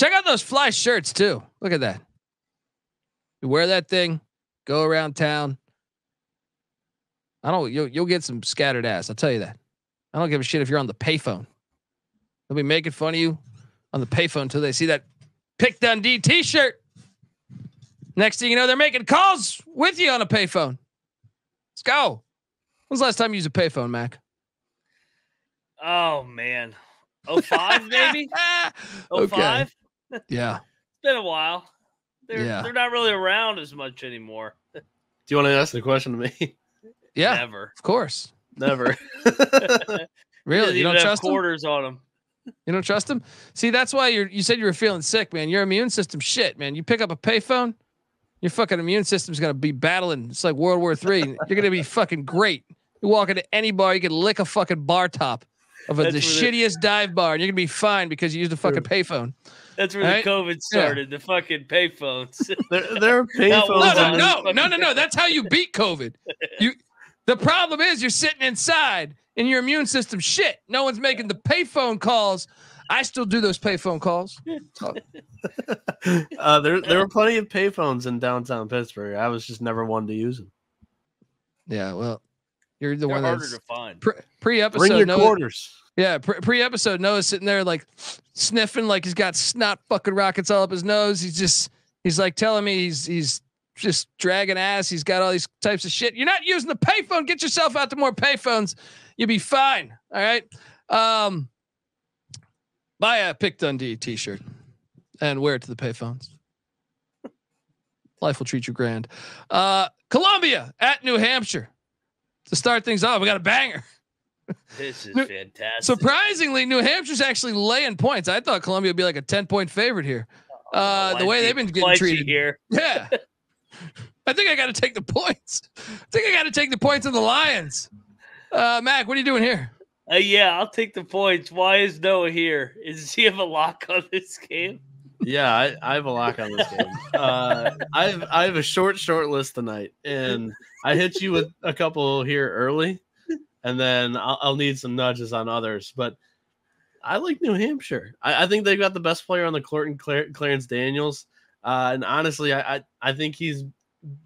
Check out those fly shirts too. Look at that. You wear that thing, go around town. You'll get some scattered ass. I'll tell you that. I don't give a shit if you're on the payphone. They'll be making fun of you on the payphone until they see that Pick Dundee t-shirt. Next thing you know, they're making calls with you on a payphone. Let's go. When's the last time you used a payphone, Mac? Oh man. 05 maybe? 05? Okay. Yeah. It's been a while. They're not really around as much anymore. Do you want to ask the question to me? Yeah. Never. Of course. Never. Really? You don't trust quarters on them? You don't trust them? See, that's why you said you were feeling sick, man. Your immune system shit, man. You pick up a payphone, your fucking immune system's gonna be battling. It's like World War III. You're gonna be fucking great. You walk into any bar, you can lick a fucking bar top of the shittiest dive bar, and you're gonna be fine because you used a fucking payphone. That's where the COVID started. Yeah. The fucking payphones. They're payphones. No. That's how you beat COVID. The problem is you're sitting inside and your immune system shit. No one's making the payphone calls. I still do those payphone calls. There were plenty of payphones in downtown Pittsburgh. I was just never one to use them. Yeah, well, you're the one harder that's to find. Pre-episode. Bring your quarters. Yeah, pre-episode, Noah's sitting there like sniffing, like he's got snot fucking rockets all up his nose. He's like telling me he's just dragging ass. He's got all these types of shit. You're not using the payphone. Get yourself out to more payphones. You'll be fine. All right. Buy a Pick Dundee t-shirt and wear it to the payphones. Life will treat you grand. Columbia at New Hampshire to start things off. We got a banger. This is fantastic. Surprisingly, New Hampshire's actually laying points. I thought Columbia would be like a 10-point favorite here. The way they've been getting treated here. Yeah. I think I got to take the points. I think I got to take the points of the Lions. Mac, what are you doing here? Yeah, I'll take the points. Why is Noah here? Does he have a lock on this game? Yeah, I have a lock on this game. I have a short list tonight, and I hit you with a couple here early, and then I'll need some nudges on others. But I like New Hampshire. I think they've got the best player on the court in Clarence Daniels, and honestly, I think he's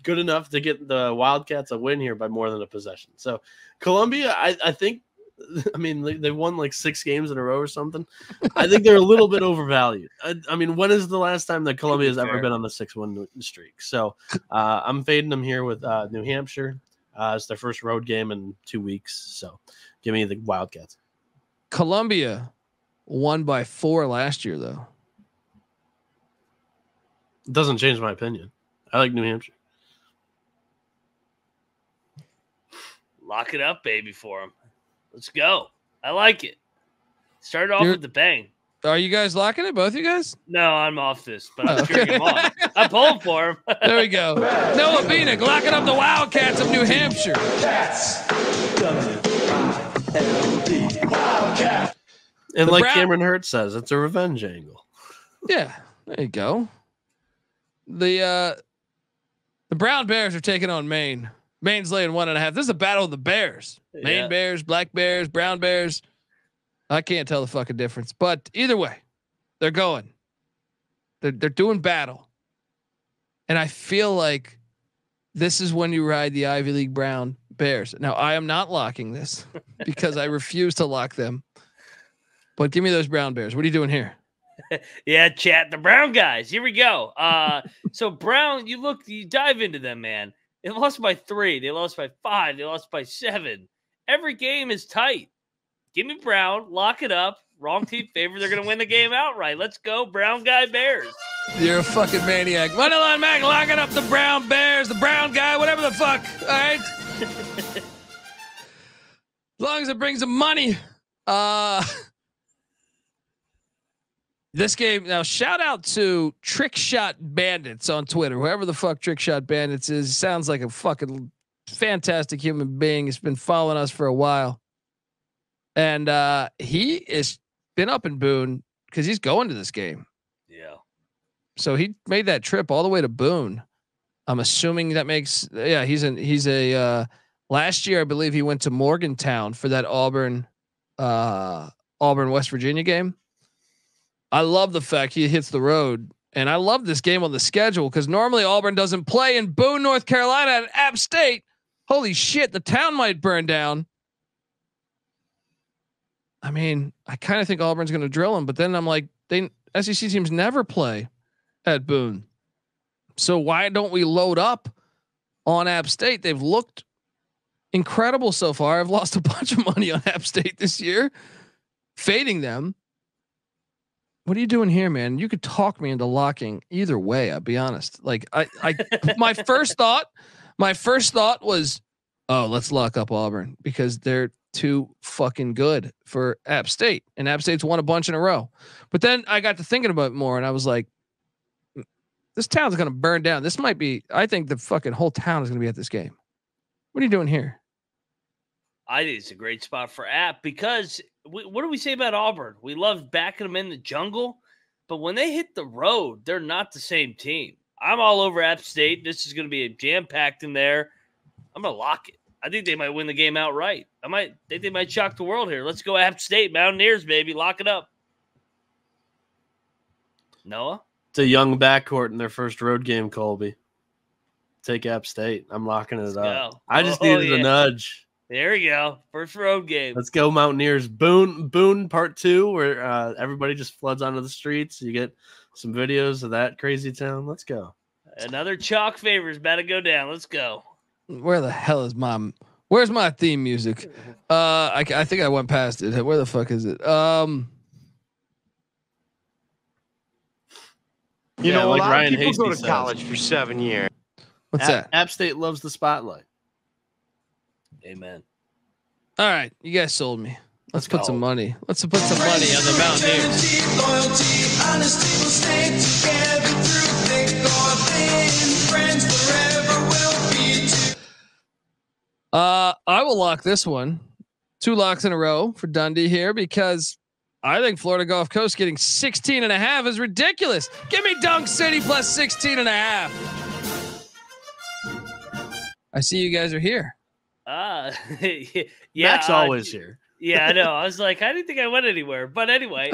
good enough to get the Wildcats a win here by more than a possession. So Columbia, I think. I mean, they won like 6 games in a row or something. I think they're a little bit overvalued. I mean, when is the last time that Columbia has ever been on the 6-1 streak? So I'm fading them here with New Hampshire. It's their first road game in 2 weeks. So give me the Wildcats. Columbia won by 4 last year, though. It doesn't change my opinion. I like New Hampshire. Lock it up, baby, for them. Let's go. I like it. Start off with the bang. Are you guys locking it? Both of you guys? No, I'm off this, but I'm cheering him on. I'm pulling for him. There we go. Noah Bieniek locking up the Wildcats of New Hampshire. And like Cameron Hurts says, it's a revenge angle. Yeah, there you go. The Brown Bears are taking on Maine. Maine's laying 1.5. This is a battle of the Bears. Maine Bears, Black Bears, Brown Bears. I can't tell the fucking difference. But either way, they're going. They're doing battle. And I feel like this is when you ride the Ivy League Brown Bears. Now, I am not locking this because I refuse to lock them. But give me those Brown Bears. What are you doing here? Yeah, chat. The Brown guys. Here we go. So Brown, you dive into them, man. They lost by 3. They lost by 5. They lost by 7. Every game is tight. Give me Brown. Lock it up. Wrong team favorite. They're going to win the game outright. Let's go, Brown guy Bears. You're a fucking maniac. Moneyline Mac locking up the Brown Bears, the Brown guy, whatever the fuck. All right. As long as it brings them money. This game now. Shout out to Trick Shot Bandits on Twitter. Whoever the fuck Trick Shot Bandits is, sounds like a fucking fantastic human being. He's been following us for a while, and he has been up in Boone because he's going to this game. Yeah. So he made that trip all the way to Boone. I'm assuming that makes He's a last year I believe he went to Morgantown for that Auburn West Virginia game. I love the fact he hits the road, and I love this game on the schedule because normally Auburn doesn't play in Boone, North Carolina at App State. Holy shit, the town might burn down. I mean, I kind of think Auburn's going to drill him, but then I'm like, SEC teams never play at Boone. So why don't we load up on App State? They've looked incredible so far. I've lost a bunch of money on App State this year, fading them. What are you doing here, man? You could talk me into locking either way. I'll be honest. Like my first thought was, oh, let's lock up Auburn because they're too fucking good for App State, and App State's won a bunch in a row. But then I got to thinking about it more, and I was like, this town's going to burn down. This might be, I think the fucking whole town is going to be at this game. What are you doing here? I think it's a great spot for App because what do we say about Auburn? We love backing them in the jungle, but when they hit the road, they're not the same team. I'm all over App State. This is going to be jam-packed in there. I'm going to lock it. I think they might win the game outright. I think they might shock the world here. Let's go App State, Mountaineers, baby. Lock it up. Noah? It's a young backcourt in their first road game, Colby. Take App State. I'm locking it up. Go. I just needed a nudge. There we go. First road game. Let's go Mountaineers. Boone part 2, where everybody just floods onto the streets. You get some videos of that crazy town. Let's go. Another chalk favor is about to go down. Let's go. Where the hell is where's my theme music? I think I went past it. Where the fuck is it? You know, like a lot Ryan of people go Hasty to college for 7 years. What's that? App State loves the spotlight. Amen. All right, you guys sold me. Let's put go. some money. Let's put some money on the Mountaineers. I will lock this one. 2 locks in a row for Dundee here because I think Florida Gulf Coast getting 16.5 is ridiculous. Give me Dunk City plus 16.5. I see you guys are here. Yeah. Mac's always here. Yeah, I know. I was like, I didn't think I went anywhere. But anyway,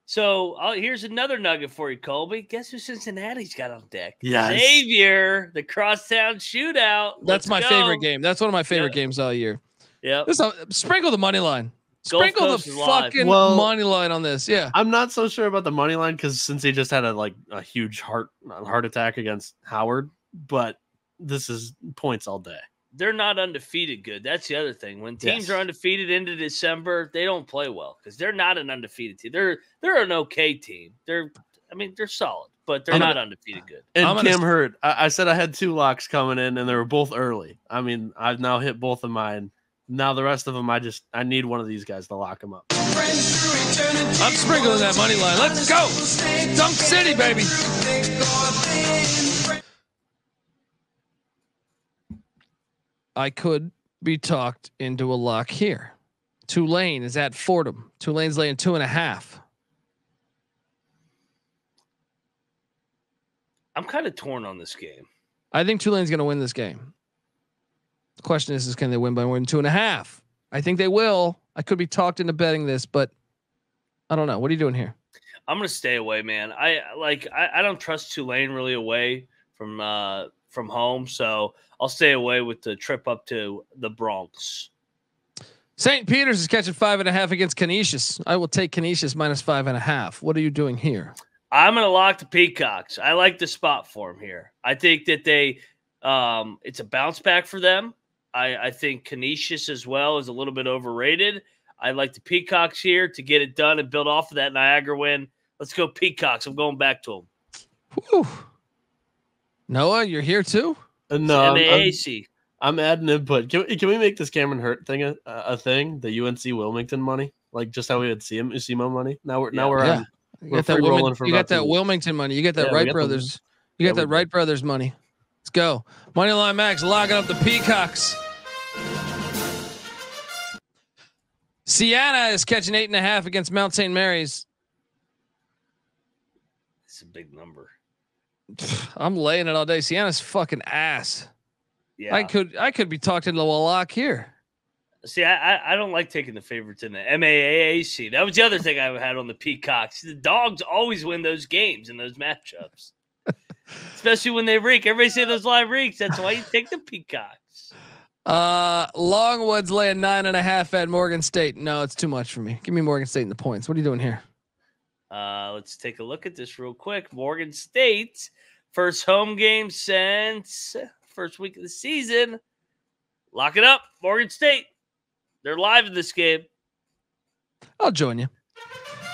so here's another nugget for you, Colby. Guess who Cincinnati's got on deck? Yes. Xavier, the crosstown shootout. That's my favorite game. That's one of my favorite games all year. Yeah. Sprinkle the money line. Gulf Sprinkle Coast the is live. fucking Well, money line on this. Yeah. I'm not so sure about the money line because since he just had a huge heart attack against Howard, but this is points all day. They're not undefeated good. That's the other thing. When teams are undefeated into December, they don't play well because they're not an undefeated team. They're an okay team. They're solid, but they're not undefeated good. And Kim Hurt, I said I had 2 locks coming in, and they were both early. I mean, I've now hit both of mine. Now the rest of them, I need one of these guys to lock them up. I'm sprinkling that money line. Let's go. Dunk City, baby. I could be talked into a lock here. Tulane is at Fordham. Tulane's laying 2.5. I'm kind of torn on this game. I think Tulane's going to win this game. The question is can they win by more than 2.5? I think they will. I could be talked into betting this, but I don't know. What are you doing here? I'm going to stay away, man. I don't trust Tulane really away from home, so I'll stay away with the trip up to the Bronx. St. Peter's is catching 5.5 against Canisius. I will take Canisius minus 5.5. What are you doing here? I'm going to lock the Peacocks. I like the spot for them here. I think that it's a bounce back for them. I think Canisius as well is a little bit overrated. I like the Peacocks here to get it done and build off of that Niagara win. Let's go Peacocks. I'm going back to them. Whew. Noah, you're here too? No, MAAC. I'm adding input. Can we make this Cameron Hurt thing a thing? The UNC Wilmington money, like just how we had SEMO money. Now we're on. You got that Wilmington money. You get that Wright Brothers. You got that Wright Brothers money. Let's go. Moneyline Max locking up the Peacocks. Siena is catching 8.5 against Mount St. Mary's. It's a big number. I'm laying it all day. Siena's fucking ass. Yeah, I could be talked into a lock here. See, I don't like taking the favorites in the MAAAC. That was the other thing I had on the Peacocks. The dogs always win those games and those matchups, especially when they reek. Everybody say those live reeks. That's why you take the Peacocks. Longwood's laying 9.5 at Morgan State. No, it's too much for me. Give me Morgan State in the points. What are you doing here? Let's take a look at this real quick. Morgan State, first home game since first week of the season. Lock it up, Morgan State. They're live in this game. I'll join you.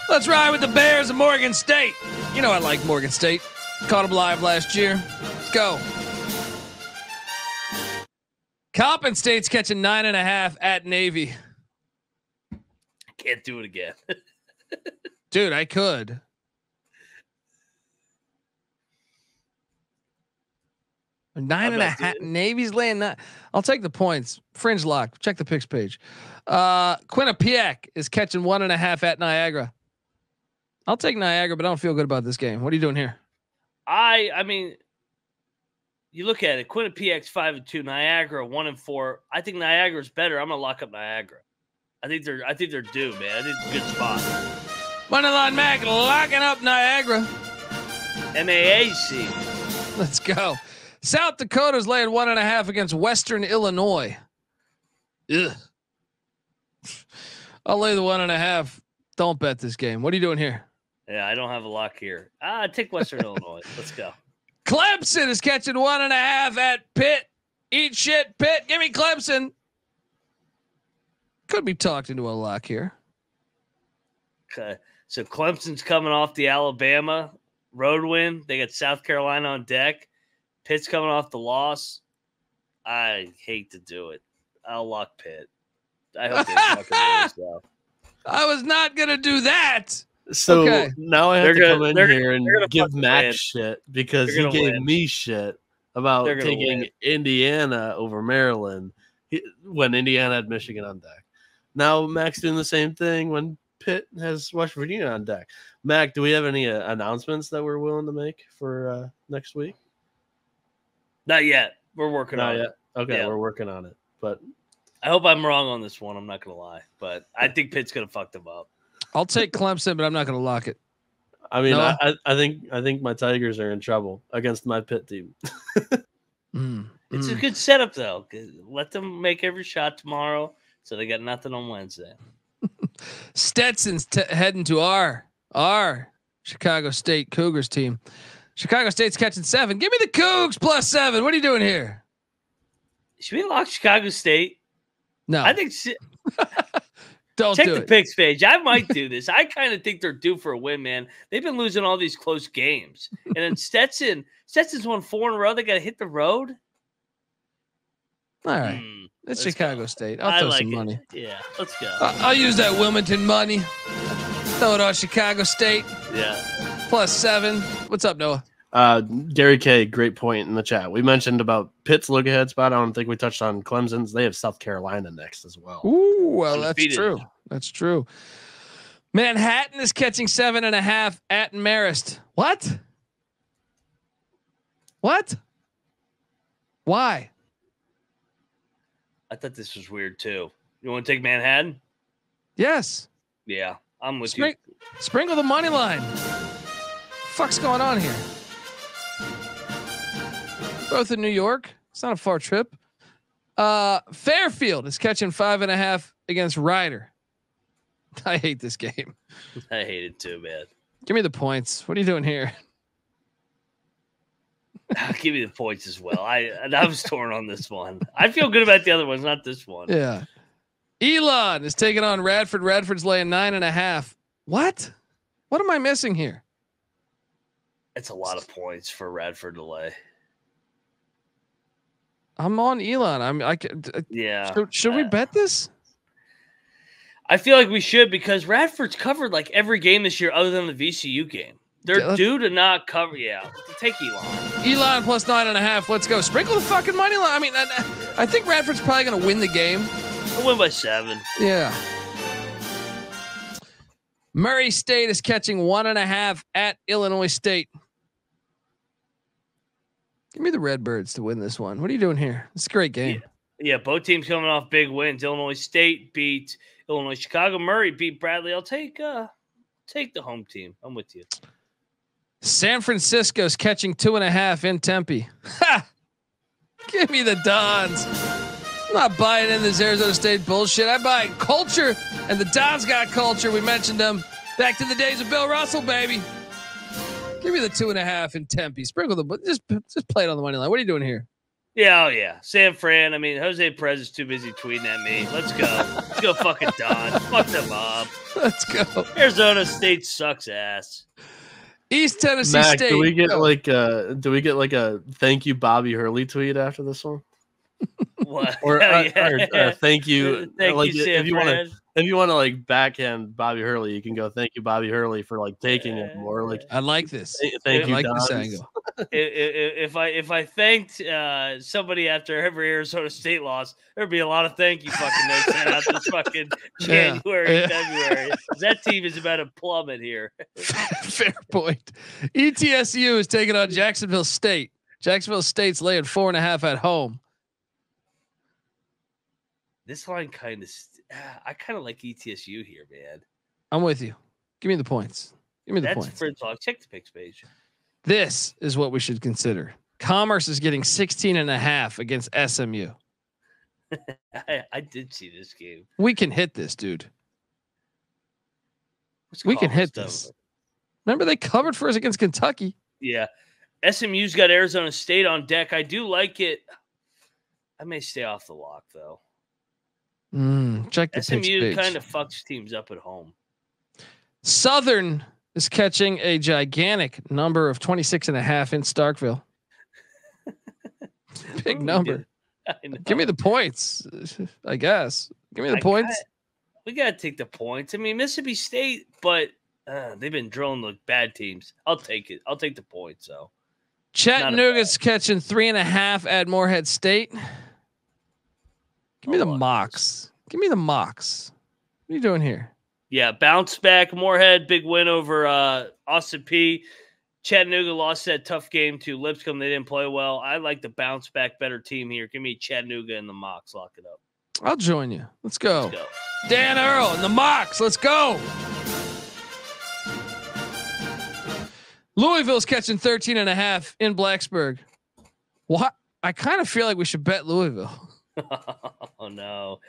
Let's ride with the Bears of Morgan State. You know I like Morgan State. Caught them live last year. Let's go. Coppin State's catching 9.5 at Navy. Can't do it again. Dude, I could. Nine and a half. Navy's laying that. I'll take the points. Fringe lock. Check the picks page. Quinnipiac is catching 1.5 at Niagara. I'll take Niagara, but I don't feel good about this game. What are you doing here? I mean, you look at it. Quinnipiac's 5-2. Niagara 1-4. I think Niagara's better. I'm gonna lock up Niagara. I think they're due, man. I think it's a good spot. Moneyline Mac locking up Niagara. MAAC. Let's go. South Dakota's laying 1.5 against Western Illinois. Ugh. I'll lay the 1.5. Don't bet this game. What are you doing here? Yeah, I don't have a lock here. Take Western Illinois. Let's go. Clemson is catching 1.5 at Pitt. Eat shit, Pitt. Give me Clemson. Could be talked into a lock here. Okay. So Clemson's coming off the Alabama road win. They got South Carolina on deck. Pitt's coming off the loss. I hate to do it. I'll lock Pitt. I hope they fucking lose though. I was not gonna do that. So okay. Now I have to come in here and give Mac win. shit because he gave me shit about taking Indiana over Maryland when Indiana had Michigan on deck. Now Mac's doing the same thing when Pitt has West Virginia on deck. Mac, do we have any announcements that we're willing to make for next week? Not yet. We're working on it. Okay, yeah. We're working on it. But I hope I'm wrong on this one. I'm not gonna lie, but I think Pitt's gonna fuck them up. I'll take Clemson, but I'm not gonna lock it. I mean, no? I think my Tigers are in trouble against my Pitt team. It's a good setup though. Let them make every shot tomorrow, so they got nothing on Wednesday. Stetson's heading to our Chicago State Cougars team. Chicago State's catching 7. Give me the Cougs plus 7. What are you doing here? Should we lock Chicago State? No, I think. Don't check do the it. picks page. I might do this. I kind of think they're due for a win, man. They've been losing all these close games, and then Stetson's won 4 in a row. They got to hit the road. All right, it's Chicago State. I'll throw some money. Yeah, let's go. I'll use that Wilmington money. Throw it on Chicago State. Yeah. Plus 7. What's up, Noah? Gary K, great point in the chat. We mentioned about Pitt's look ahead spot. I don't think we touched on Clemson's. They have South Carolina next as well. Ooh, well, that's true. That's true. Manhattan is catching 7.5 at Marist. What? Why? I thought this was weird too. You want to take Manhattan? Yes. Yeah, I'm with you. Sprinkle the money line. Fuck's going on here? Both in New York. It's not a far trip. Fairfield is catching 5.5 against Ryder. I hate this game. I hate it too, man. Give me the points. What are you doing here? Give me the points as well. I was torn on this one. I feel good about the other ones, not this one. Yeah. Elon is taking on Radford. Radford's laying 9.5. What am I missing here? It's a lot of points for Radford to lay. I'm on Elon. Yeah. Should we bet this? I feel like we should because Radford's covered like every game this year other than the VCU game. They're due to not cover. Yeah. Take Elon. Elon plus 9.5. Let's go. Sprinkle the fucking money line. I mean, I think Radford's probably going to win the game. They'll win by 7. Yeah. Murray State is catching 1.5 at Illinois State. Give me the Redbirds to win this one. What are you doing here? It's a great game. Yeah, both teams coming off big wins. Illinois State beat Illinois. Chicago. Murray beat Bradley. I'll take the home team. I'm with you. San Francisco's catching 2.5 in Tempe. Ha! Give me the Dons. I'm not buying in this Arizona State bullshit. I buy culture, and the Dons got culture. We mentioned them back to the days of Bill Russell, baby. Give me the 2.5 in Tempe. Sprinkle the just play it on the money line. What are you doing here? Yeah, oh yeah. San Fran. I mean, Jose Perez is too busy tweeting at me. Let's go. Let's go fucking Don. Fuck them up. Let's go. Arizona State sucks ass. East Tennessee Mac, State. do we get like a thank you Bobby Hurley tweet after this one? What? Or Yeah. thank you. Thank like you, San Fran. if you want to like backhand Bobby Hurley, you can go thank you Bobby Hurley for like taking him, or like I like this. thank I you like Dons. this angle. If I thanked somebody after every Arizona State loss, there'd be a lot of thank you fucking notes sent out this fucking January, February. That team is about to plummet here. Fair point. ETSU is taking on Jacksonville State. Jacksonville State's laying 4.5 at home. This line kind of, I kind of like ETSU here, man. I'm with you. Give me the points. Give me the That's points. Fridge Log. Check the picks page. This is what we should consider. Commerce is getting 16.5 against SMU. I did see this game. We can hit this, dude. What's We can hit Commerce this. done? Remember they covered for us against Kentucky. Yeah. SMU's got Arizona State on deck. I do like it. I may stay off the lock, though. Check the picks SMU page. kind of fucks teams up at home. Southern is catching a gigantic number of 26.5 in Starkville. Big number. Give me the points, I guess. Give me the points. We got to take the points. I mean, Mississippi State, but they've been drilling the bad teams. I'll take it. I'll take the points, though. Chattanooga's catching 3.5 at Morehead State. Give me the mocks. Give me the mocks. What are you doing here? Yeah, bounce back. Morehead, big win over Austin P. Chattanooga lost that tough game to Lipscomb. They didn't play well. I like the bounce back better team here. Give me Chattanooga and the mocks. Lock it up. I'll join you. Let's go. Let's go. Dan Earl and the mocks. Let's go. Louisville's catching 13.5 in Blacksburg. What? I kind of feel like we should bet Louisville. Oh, no.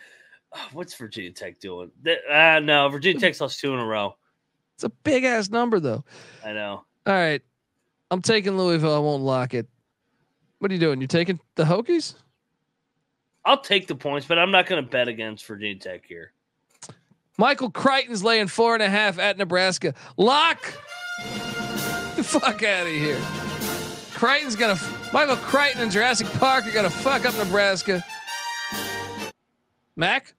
What's Virginia Tech doing? No, Virginia Tech's lost 2 in a row. It's a big ass number, though. I know. All right. I'm taking Louisville. I won't lock it. What are you doing? You taking the Hokies? I'll take the points, but I'm not going to bet against Virginia Tech here. Michael Crichton's laying 4.5 at Nebraska. Lock. Get the fuck out of here. Michael Crichton and Jurassic Park are gonna fuck up Nebraska. Mac?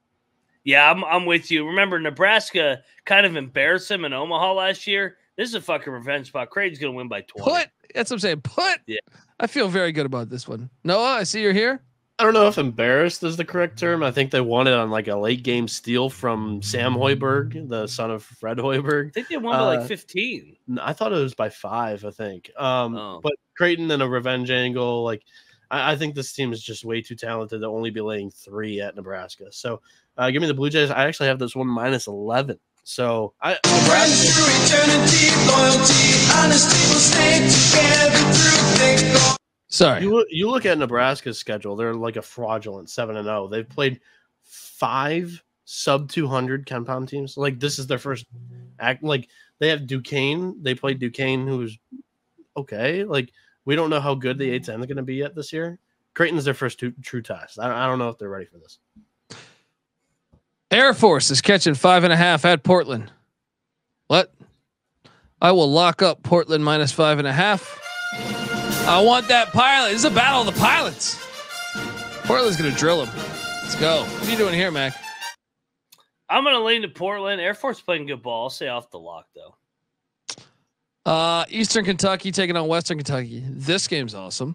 Yeah, I'm with you. Remember, Nebraska kind of embarrassed them in Omaha last year. This is a fucking revenge spot. Creighton's going to win by 20. That's what I'm saying. Yeah. I feel very good about this one. Noah, I see you're here. I don't know if embarrassed is the correct term. I think they won it on like a late game steal from Sam Hoiberg, the son of Fred Hoiberg. I think they won by like 15. I thought it was by 5, I think. But Creighton in a revenge angle, like I think this team is just way too talented to only be laying 3 at Nebraska. So give me the Blue Jays. I actually have this one minus 11. So Sorry. You look at Nebraska's schedule, they're like a fraudulent 7-0. They've played 5 sub 200 compound teams. Like this is their first act. Like they have Duquesne. They played Duquesne, who's okay. Like we don't know how good the A10 is going to be yet this year. Creighton's their first true test. I don't know if they're ready for this. Air Force is catching 5.5 at Portland. What? I will lock up Portland minus 5.5. I want that pilot. This is a battle of the pilots. Portland's going to drill him. Let's go. What are you doing here, Mac? I'm going to lean to Portland. Air Force playing good ball. I'll stay off the lock, though. Eastern Kentucky taking on Western Kentucky. This game's awesome.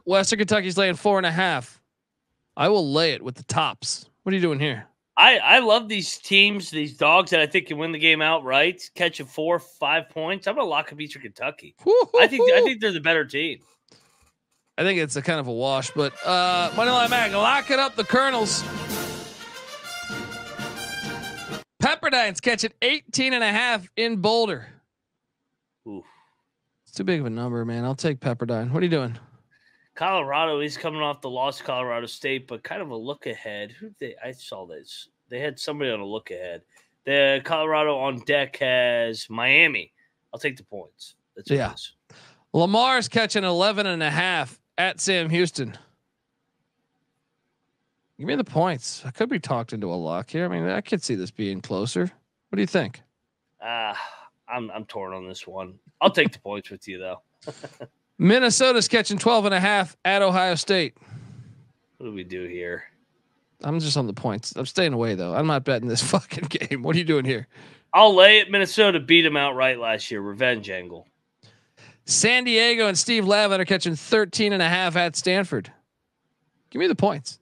Western Kentucky's laying 4.5. I will lay it with the tops. What are you doing here? I love these teams, these dogs that I think can win the game outright, catching 4 or 5 points. I'm gonna lock up Eastern Kentucky. I think they're the better team. I think it's a kind of a wash, but Moneyline Mag, locking up the Colonels. Pepperdine's catching 18.5 in Boulder. Ooh. It's too big of a number, man. I'll take Pepperdine. What are you doing? Colorado, he's coming off the loss to Colorado State, but kind of a look ahead. I saw this. They had somebody on a look ahead. The Colorado on deck has Miami. I'll take the points. That's what it is. Lamar's catching 11.5 at Sam Houston. Give me the points. I could be talked into a lock here. I mean, I could see this being closer. What do you think? I'm torn on this one. I'll take the points with you though. Minnesota's catching 12.5 at Ohio State. What do we do here? I'm just on the points. I'm staying away though. I'm not betting this fucking game. What are you doing here? I'll lay it. Minnesota beat him outright last year. Revenge angle. San Diego and Steve Lavin are catching 13.5 at Stanford. Give me the points.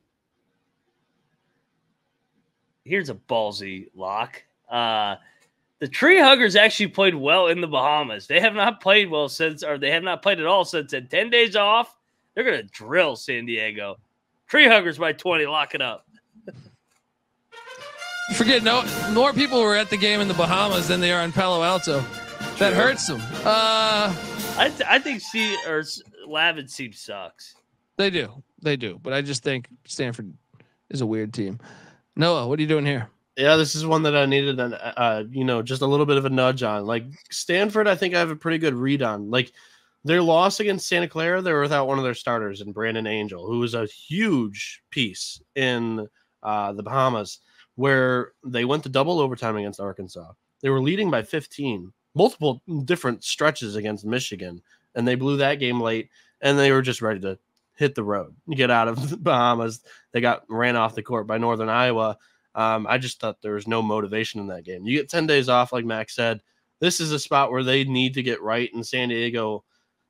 Here's a ballsy lock. The Tree Huggers actually played well in the Bahamas. They have not played well since, or they have not played at all since. At 10 days off, they're going to drill San Diego. Tree Huggers by 20. Lock it up. Forget more people were at the game in the Bahamas than they are in Palo Alto. That hurts them. I think Lavin team sucks. They do, but I just think Stanford is a weird team. Noah, what are you doing here? Yeah, this is one that I needed just a little bit of a nudge on. Like Stanford, I think I have a pretty good read on. Like their loss against Santa Clara, they were without one of their starters, in Brandon Angel, who was a huge piece in the Bahamas, where they went to double overtime against Arkansas. They were leading by 15, multiple different stretches against Michigan, and they blew that game late, and they were just ready to hit the road, get out of the Bahamas. They got ran off the court by Northern Iowa. I just thought there was no motivation in that game. You get 10 days off, like Max said. This is a spot where they need to get right in San Diego.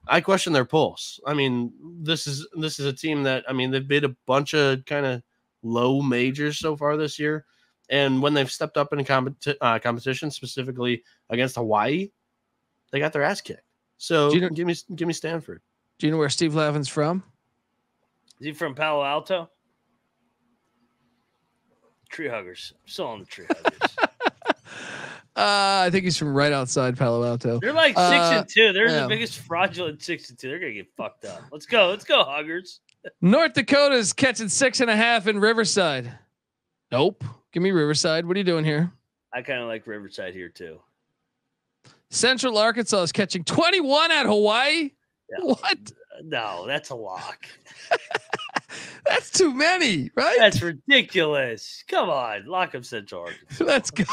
I question their pulse. I mean, this is a team that, I mean, they've been a bunch of kind of low majors so far this year. And when they've stepped up in competition, specifically against Hawaii, they got their ass kicked. So give me Stanford. Do you know where Steve Lavin's from? Is he from Palo Alto? Tree Huggers. I'm still on the Tree Huggers. I think he's from right outside Palo Alto. They're like 6-2. They're the biggest fraudulent 6-2. They're gonna get fucked up. Let's go, Huggers. North Dakota's catching 6.5 in Riverside. Nope. Give me Riverside. What are you doing here? I kind of like Riverside here too. Central Arkansas is catching 21 at Hawaii. Yeah. What? No, that's a lock. That's too many, right? That's ridiculous. Come on, lock up Central Arkansas. Let's go.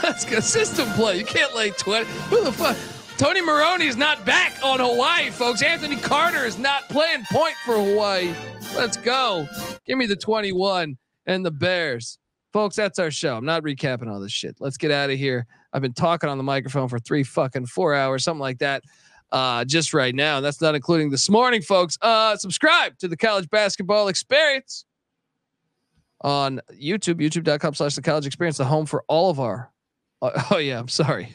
Let's go. System play. You can't lay 20. Who the fuck? Tony Maroney's not back on Hawaii, folks. Anthony Carter is not playing point for Hawaii. Let's go. Give me the 21 and the Bears. Folks, that's our show. I'm not recapping all this shit. Let's get out of here. I've been talking on the microphone for 4 hours, something like that. Just right now. That's not including this morning, folks. Subscribe to the College Basketball Experience on YouTube, youtube.com/the College Experience, the home for all of our. Oh yeah, I'm sorry.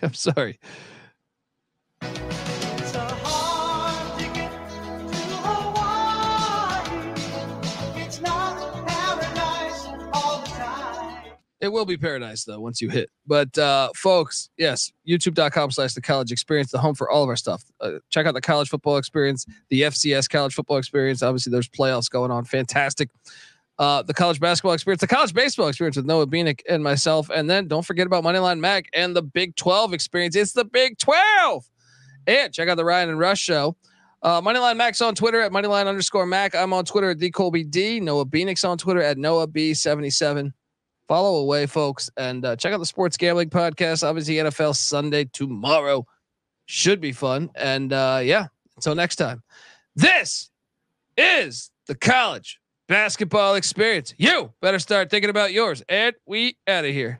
It will be paradise though once you hit. But folks, yes, youtube.com/the College Experience, the home for all of our stuff. Check out the College Football Experience, the FCS College Football Experience. Obviously, there's playoffs going on. Fantastic. The College Basketball Experience, the College Baseball Experience with Noah Bieniek and myself. And then don't forget about Moneyline Mac and the Big 12 Experience. It's the Big 12. And check out the Ryan and Rush Show. Moneyline Mac's on Twitter at Moneyline_Mac. I'm on Twitter at TheColbyD. Noah Bieniek's on Twitter at NoahB77. Follow away, folks, and check out the Sports Gambling Podcast. Obviously, NFL Sunday tomorrow should be fun. And until next time, this is the College Basketball Experience. You better start thinking about yours. And we out of here.